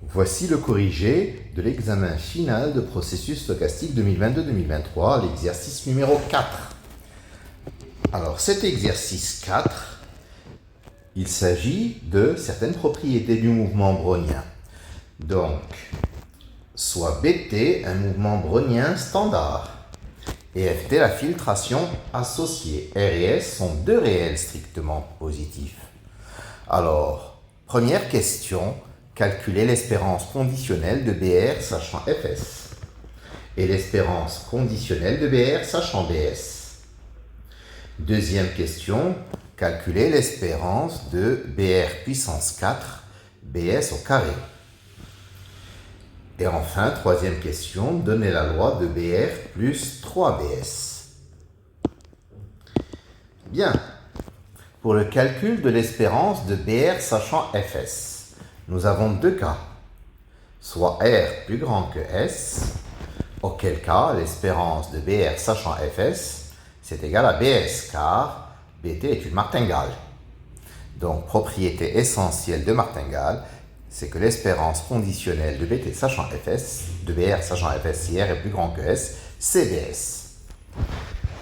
Voici le corrigé de l'examen final de processus stochastique 2022-2023, l'exercice numéro 4. Alors cet exercice 4, il s'agit de certaines propriétés du mouvement brownien. Donc, soit Bt, un mouvement brownien standard, et Ft, la filtration associée. R et S sont deux réels strictement positifs. Alors, première question, calculer l'espérance conditionnelle de BR sachant Fs et l'espérance conditionnelle de BR sachant Bs. Deuxième question, calculer l'espérance de BR puissance 4, Bs au carré. Et enfin, troisième question, donner la loi de BR plus 3Bs. Bien. Pour le calcul de l'espérance de BR sachant Fs, nous avons deux cas. Soit R plus grand que S, auquel cas l'espérance de BR sachant Fs, c'est égal à Bs, car Bt est une martingale. Donc, propriété essentielle de martingale, c'est que l'espérance conditionnelle de Bt sachant Fs, de BR sachant Fs, si R est plus grand que S, c'est Bs.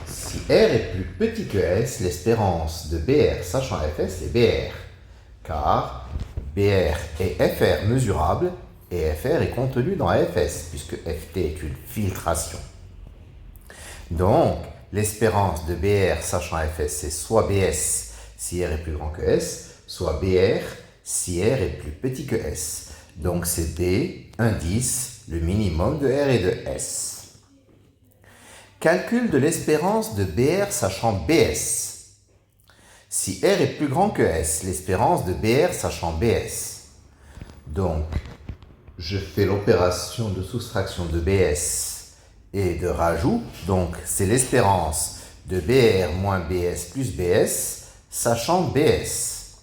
Si R est plus petit que S, l'espérance de BR sachant Fs est BR, car BR est FR mesurable et FR est contenu dans Fs, puisque Ft est une filtration. Donc, l'espérance de BR sachant Fs, c'est soit Bs si R est plus grand que S, soit BR si R est plus petit que S. Donc, c'est B, indice, le minimum de R et de S. Calcul de l'espérance de BR sachant Bs. Si R est plus grand que S, l'espérance de BR sachant Bs. Donc, je fais l'opération de soustraction de Bs et de rajout. Donc, c'est l'espérance de BR moins Bs plus Bs sachant Bs,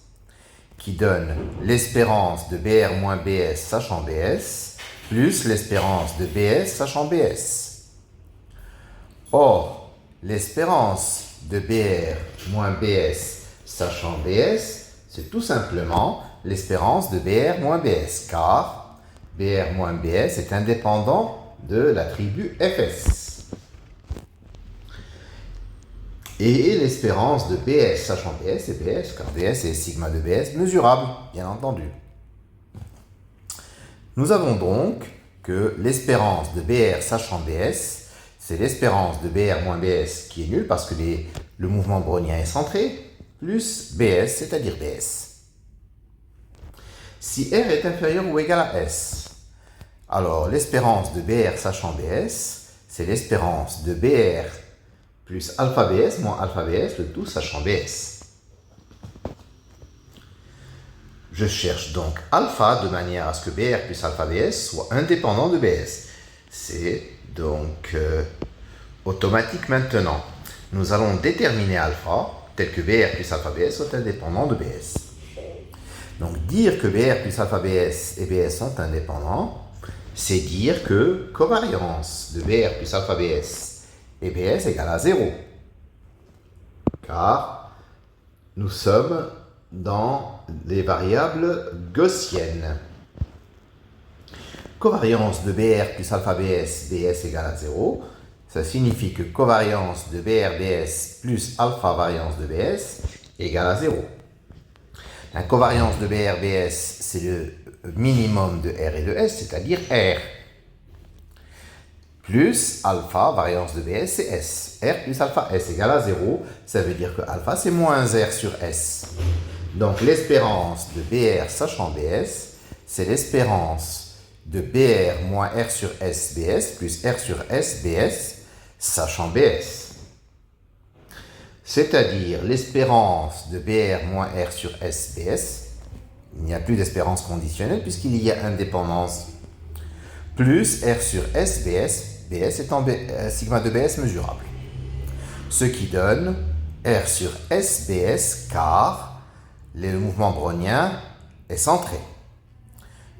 qui donne l'espérance de BR moins Bs sachant Bs plus l'espérance de Bs sachant Bs. Or, l'espérance de BR moins Bs sachant Bs, c'est tout simplement l'espérance de BR moins Bs, car BR moins Bs est indépendant de l'attribut Fs. Et l'espérance de Bs sachant Bs est Bs, car Bs est sigma de Bs mesurable, bien entendu. Nous avons donc que l'espérance de BR sachant Bs, c'est l'espérance de BR moins Bs qui est nulle parce que le mouvement brownien est centré, plus Bs, c'est-à-dire Bs. Si R est inférieur ou égal à S, alors l'espérance de BR sachant Bs, c'est l'espérance de BR plus alpha Bs moins alpha Bs, le tout sachant Bs. Je cherche donc alpha de manière à ce que BR plus alpha Bs soit indépendant de Bs. C'est donc automatique maintenant. Nous allons déterminer alpha tel que BR plus alpha Bs soit indépendant de Bs. Donc dire que BR plus alpha Bs et Bs sont indépendants, c'est dire que covariance de BR plus alpha Bs et Bs égale à 0. Car nous sommes dans les variables gaussiennes. Covariance de BR plus alpha Bs, Bs égale à 0. Ça signifie que covariance de BR Bs plus alpha variance de Bs égale à 0. La covariance de BR Bs, c'est le minimum de R et de S, c'est-à-dire R. Plus alpha variance de Bs, c'est S. R plus alpha S égale à 0. Ça veut dire que alpha, c'est moins R sur S. Donc, l'espérance de BR sachant Bs, c'est l'espérance de BR moins R sur S Bs plus R sur S Bs sachant Bs. C'est-à-dire l'espérance de BR moins R sur S Bs, il n'y a plus d'espérance conditionnelle puisqu'il y a indépendance, plus R sur S Bs, Bs étant sigma de Bs mesurable. Ce qui donne R sur S Bs car le mouvement brownien est centré.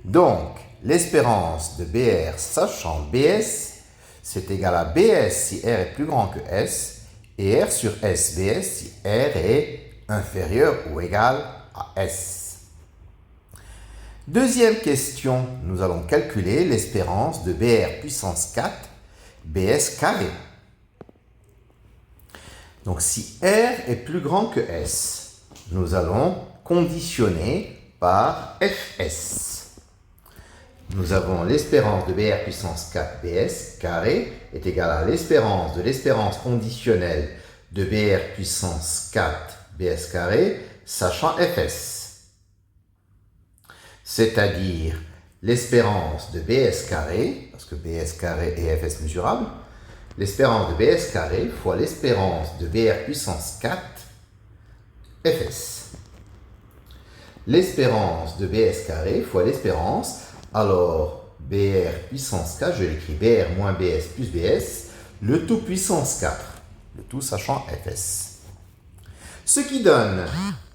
Donc, l'espérance de BR sachant Bs, c'est égal à Bs si R est plus grand que S, et R sur S Bs si R est inférieur ou égal à S. Deuxième question, nous allons calculer l'espérance de BR puissance 4 BS carré. Donc si R est plus grand que S, nous allons conditionner par Fs. Nous avons l'espérance de BR puissance 4 BS carré est égale à l'espérance de l'espérance conditionnelle de BR puissance 4 BS carré, sachant Fs. C'est-à-dire l'espérance de BS carré, parce que BS carré est Fs mesurable, l'espérance de BS carré fois l'espérance de BR puissance 4 Fs. L'espérance de BS carré fois l'espérance, alors BR puissance 4, je l'écris BR moins BS plus BS, le tout puissance 4, le tout sachant Fs. Ce qui donne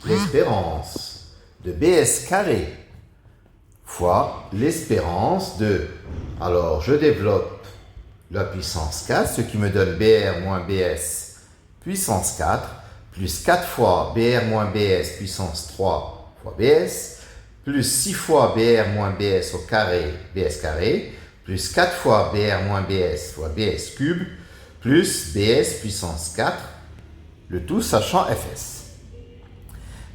l'espérance de BS carré fois l'espérance de, alors je développe la puissance 4, ce qui me donne BR moins BS puissance 4, plus 4 fois BR moins BS puissance 3 fois BS, plus 6 fois BR moins BS au carré, BS carré, plus 4 fois BR moins BS fois BS cube, plus BS puissance 4, le tout sachant Fs.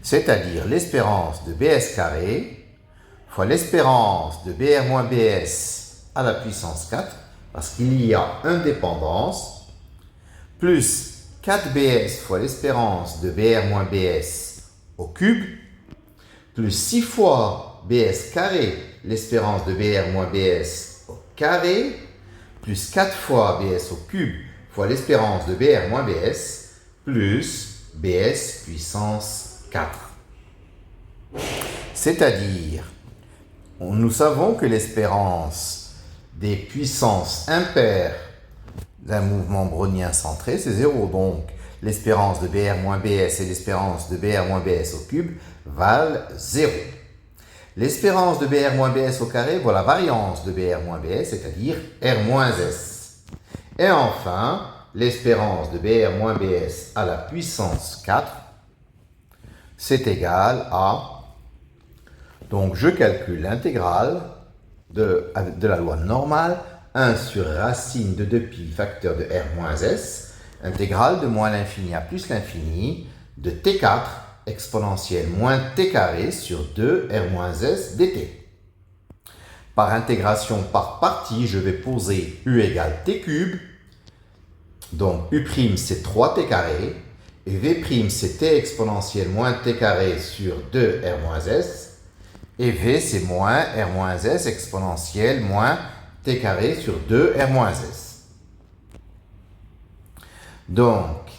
C'est-à-dire l'espérance de BS carré fois l'espérance de BR moins BS à la puissance 4, parce qu'il y a indépendance, plus 4BS fois l'espérance de BR moins BS au cube, plus 6 fois BS carré, l'espérance de BR moins BS au carré, plus 4 fois BS au cube fois l'espérance de BR moins BS, plus BS puissance 4. C'est-à-dire, nous savons que l'espérance des puissances impaires d'un mouvement brownien centré, c'est 0. Donc, l'espérance de BR moins BS et l'espérance de BR moins BS au cube valent 0. L'espérance de BR moins BS au carré vaut la variance de BR moins BS, c'est-à-dire R moins S. Et enfin, l'espérance de BR moins BS à la puissance 4, c'est égal à... Donc, je calcule l'intégrale de la loi normale, 1 sur racine de 2pi facteur de R moins S, intégrale de moins l'infini à plus l'infini, de T4 exponentielle moins T carré sur 2 R moins S dt. Par intégration par partie, je vais poser U égale T cube, donc U' c'est 3T carré, et V' c'est T exponentielle moins T carré sur 2 R moins S, et V, c'est moins R moins S exponentielle moins T carré sur 2 R moins S. Donc,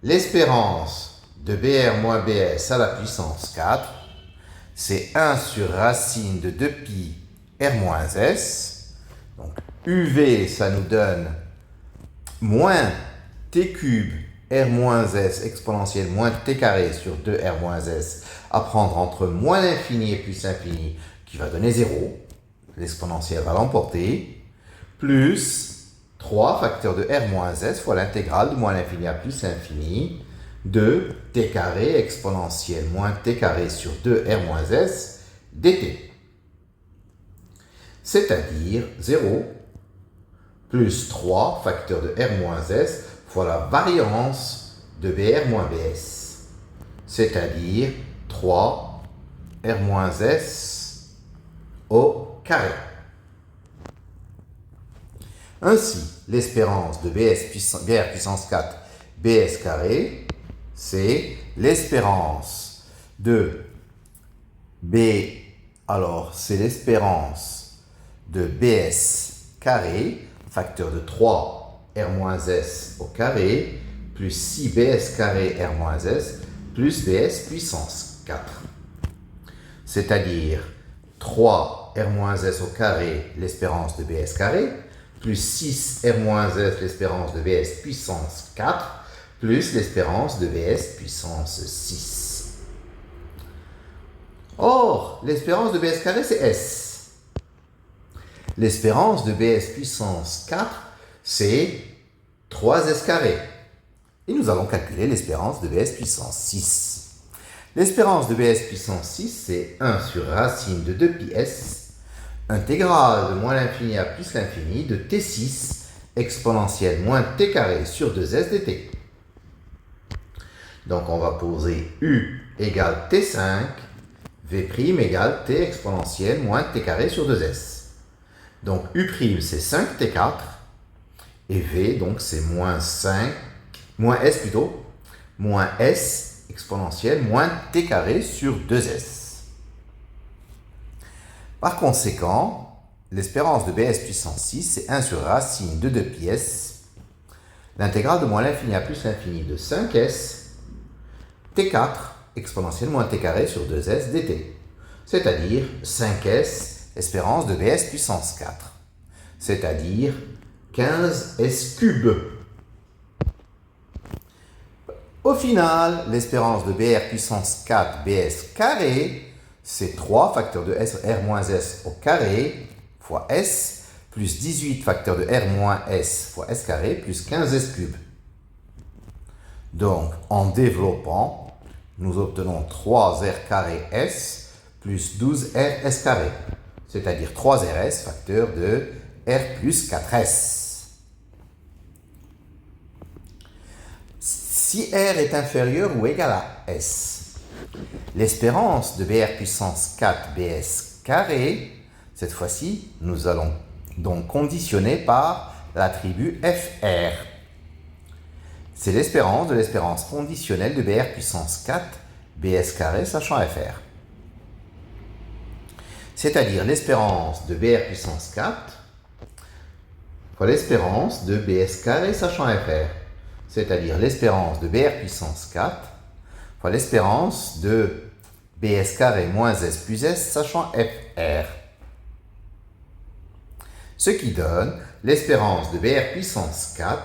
l'espérance de BR moins BS à la puissance 4, c'est 1 sur racine de 2pi R moins S. Donc, UV, ça nous donne moins T cube R moins S exponentielle moins T carré sur 2 R moins S à prendre entre moins l'infini et plus l'infini qui va donner 0. L'exponentielle va l'emporter. Plus 3 facteur de R moins S fois l'intégrale de moins l'infini à plus l'infini de T carré exponentielle moins T carré sur 2 R moins S dt. C'est-à-dire 0 plus 3 facteur de R moins S fois la variance de BR moins BS, c'est-à-dire 3 R moins S au carré. Ainsi, l'espérance de BR puissance 4 BS carré, c'est l'espérance de B, alors c'est l'espérance de BS carré, facteur de 3 R moins S au carré, plus 6 BS carré R moins S, plus BS puissance 4. C'est-à-dire 3 R moins S au carré, l'espérance de BS carré, plus 6 R moins S, l'espérance de BS puissance 4, plus l'espérance de BS puissance 6. Or, l'espérance de BS carré, c'est S. L'espérance de BS puissance 4, c'est 3S carré. Et nous allons calculer l'espérance de BS puissance 6. L'espérance de bs puissance 6, c'est 1 sur racine de 2 pi s, intégrale de moins l'infini à plus l'infini de t6 exponentielle moins t carré sur 2s dt. Donc on va poser u égale t5, v' égale t exponentielle moins t carré sur 2s. Donc u' c'est 5t4, et v donc c'est moins s plutôt, moins s exponentielle moins t carré sur 2s. Par conséquent, l'espérance de bs puissance 6, c'est 1 sur racine de 2 pi s, l'intégrale de moins l'infini à plus l'infini de 5s, t4 exponentielle moins t carré sur 2s dt, c'est-à-dire 5s espérance de bs puissance 4, c'est-à-dire 15s cube. Au final, l'espérance de br puissance 4 bs carré, c'est 3 facteur de r moins s au carré fois s, plus 18 facteur de r moins s fois s carré, plus 15s cube. Donc, en développant, nous obtenons 3r carré s plus 12r s carré, c'est-à-dire 3rs facteur de r plus 4s. Si r est inférieur ou égal à s, l'espérance de br puissance 4 bs carré, cette fois-ci, nous allons donc conditionner par l'attribut fr. C'est l'espérance de l'espérance conditionnelle de br puissance 4 bs carré sachant fr. C'est-à-dire l'espérance de br puissance 4 fois l'espérance de bs carré sachant fr. C'est-à-dire l'espérance de br puissance 4 fois l'espérance de bs carré moins s plus s sachant fr. Ce qui donne l'espérance de br puissance 4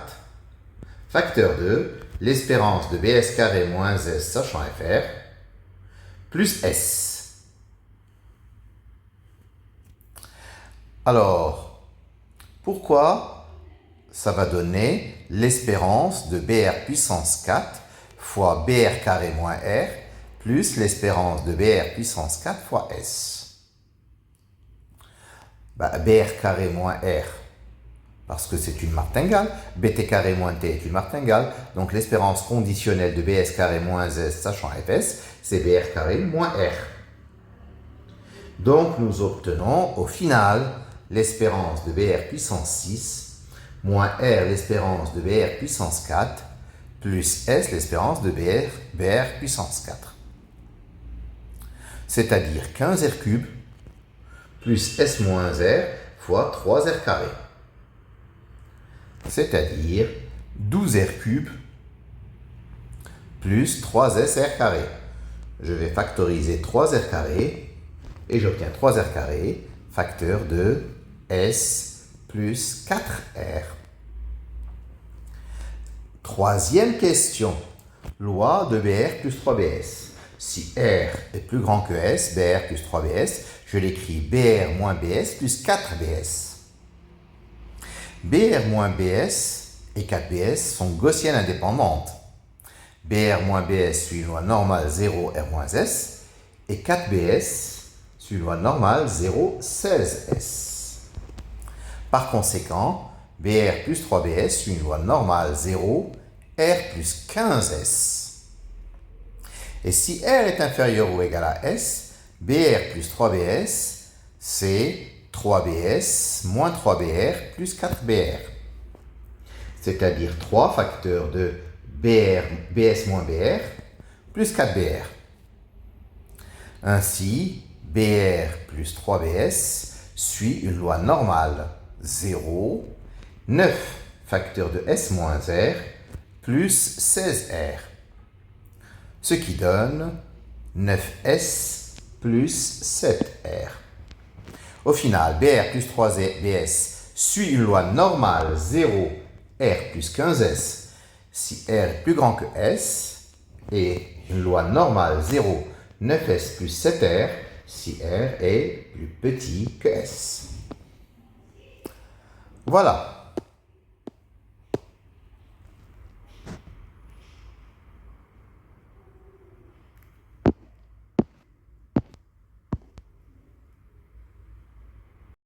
facteur de l'espérance de bs carré moins s sachant fr plus s. Alors, pourquoi ça va donner l'espérance de br puissance 4 fois br carré moins r plus l'espérance de br puissance 4 fois s. Br carré moins r, parce que c'est une martingale, bt carré moins t est une martingale, donc l'espérance conditionnelle de bs carré moins s sachant fs, c'est br carré moins r. Donc nous obtenons au final l'espérance de br puissance 6 moins r l'espérance de br puissance 4 plus s l'espérance de br puissance 4. C'est-à-dire 15r cube plus s moins r fois 3r carré. C'est-à-dire 12r cube plus 3sr carré. Je vais factoriser 3r carré et j'obtiens 3r carré facteur de s plus 4r. Troisième question. Loi de br plus 3bs. Si r est plus grand que s, br plus 3bs, je l'écris br moins bs plus 4bs. br moins bs et 4bs sont gaussiennes indépendantes. br moins bs suit une loi normale 0 r moins s et 4bs suit une loi normale 0 16s. Par conséquent, br plus 3bs suit une loi normale 0 r plus 15s. Et si r est inférieur ou égal à s, br plus 3bs, c'est 3bs moins 3br plus 4br. C'est-à-dire 3 facteurs de bs moins br plus 4br. Ainsi, br plus 3bs suit une loi normale 0, 9 facteurs de s moins r plus 16r. Ce qui donne 9s plus 7r. Au final, br plus 3bs suit une loi normale 0, r plus 15s si r est plus grand que s, et une loi normale 0, 9s plus 7r si r est plus petit que s. Voilà.